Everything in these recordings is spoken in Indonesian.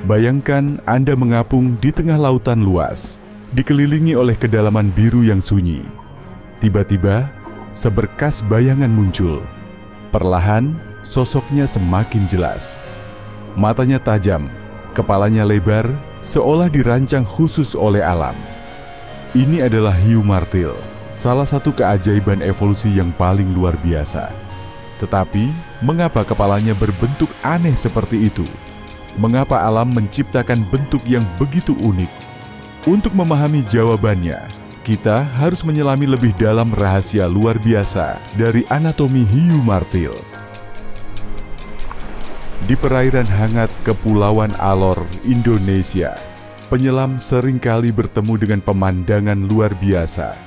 Bayangkan Anda mengapung di tengah lautan luas, dikelilingi oleh kedalaman biru yang sunyi. Tiba-tiba, seberkas bayangan muncul. Perlahan, sosoknya semakin jelas. Matanya tajam, kepalanya lebar, seolah dirancang khusus oleh alam. Ini adalah hiu martil, salah satu keajaiban evolusi yang paling luar biasa. Tetapi, mengapa kepalanya berbentuk aneh seperti itu? Mengapa alam menciptakan bentuk yang begitu unik? Untuk memahami jawabannya, kita harus menyelami lebih dalam rahasia luar biasa dari anatomi hiu martil. Di perairan hangat Kepulauan Alor, Indonesia, penyelam seringkali bertemu dengan pemandangan luar biasa.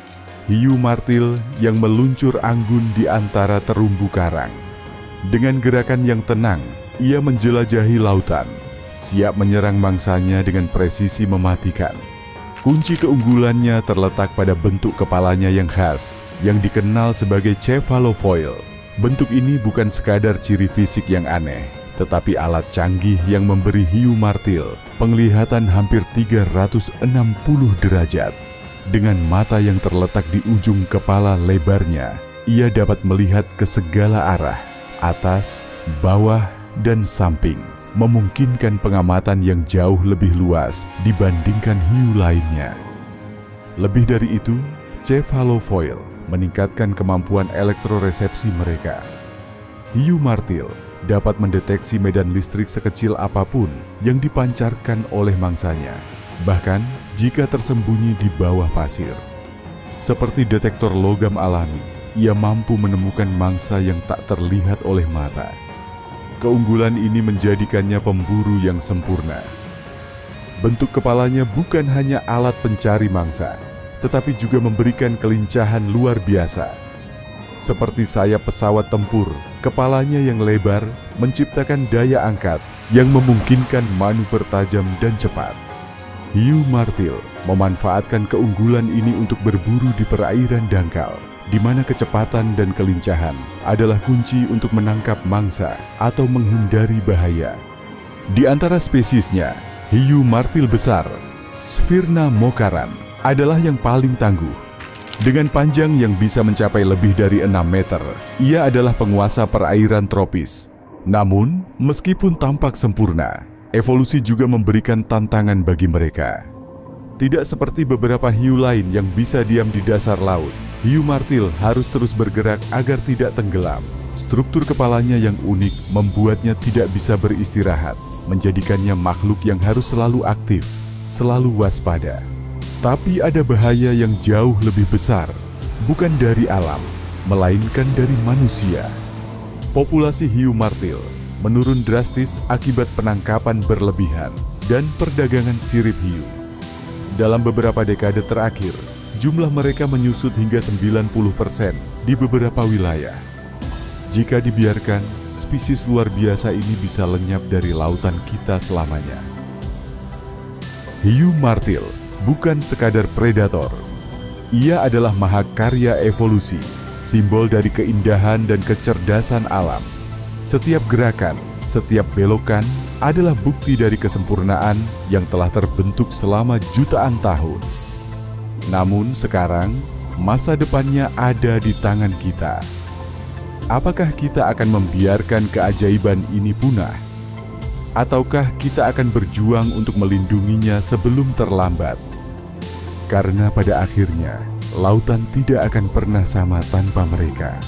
Hiu martil yang meluncur anggun di antara terumbu karang. Dengan gerakan yang tenang, ia menjelajahi lautan, siap menyerang mangsanya dengan presisi mematikan. Kunci keunggulannya terletak pada bentuk kepalanya yang khas, yang dikenal sebagai cephalofoil. Bentuk ini bukan sekadar ciri fisik yang aneh, tetapi alat canggih yang memberi hiu martil penglihatan hampir 360 derajat. Dengan mata yang terletak di ujung kepala lebarnya, ia dapat melihat ke segala arah, atas, bawah, dan samping, memungkinkan pengamatan yang jauh lebih luas dibandingkan hiu lainnya. Lebih dari itu, cephalofoil meningkatkan kemampuan elektroresepsi mereka. Hiu martil dapat mendeteksi medan listrik sekecil apapun yang dipancarkan oleh mangsanya, bahkan jika tersembunyi di bawah pasir. Seperti detektor logam alami, ia mampu menemukan mangsa yang tak terlihat oleh mata. Keunggulan ini menjadikannya pemburu yang sempurna. Bentuk kepalanya bukan hanya alat pencari mangsa, tetapi juga memberikan kelincahan luar biasa. Seperti sayap pesawat tempur, kepalanya yang lebar menciptakan daya angkat yang memungkinkan manuver tajam dan cepat. Hiu martil memanfaatkan keunggulan ini untuk berburu di perairan dangkal, di mana kecepatan dan kelincahan adalah kunci untuk menangkap mangsa atau menghindari bahaya. Di antara spesiesnya, hiu martil besar, Sphyrna mokaran, adalah yang paling tangguh. Dengan panjang yang bisa mencapai lebih dari 6 meter, ia adalah penguasa perairan tropis. Namun, meskipun tampak sempurna, evolusi juga memberikan tantangan bagi mereka. Tidak seperti beberapa hiu lain yang bisa diam di dasar laut, hiu martil harus terus bergerak agar tidak tenggelam. Struktur kepalanya yang unik membuatnya tidak bisa beristirahat, menjadikannya makhluk yang harus selalu aktif, selalu waspada. Tapi ada bahaya yang jauh lebih besar, bukan dari alam, melainkan dari manusia. Populasi hiu martil menurun drastis akibat penangkapan berlebihan dan perdagangan sirip hiu. Dalam beberapa dekade terakhir, jumlah mereka menyusut hingga 90% di beberapa wilayah. Jika dibiarkan, spesies luar biasa ini bisa lenyap dari lautan kita selamanya. Hiu martil bukan sekadar predator. Ia adalah mahakarya evolusi, simbol dari keindahan dan kecerdasan alam. Setiap gerakan, setiap belokan adalah bukti dari kesempurnaan yang telah terbentuk selama jutaan tahun. Namun sekarang, masa depannya ada di tangan kita. Apakah kita akan membiarkan keajaiban ini punah? Ataukah kita akan berjuang untuk melindunginya sebelum terlambat? Karena pada akhirnya, lautan tidak akan pernah sama tanpa mereka.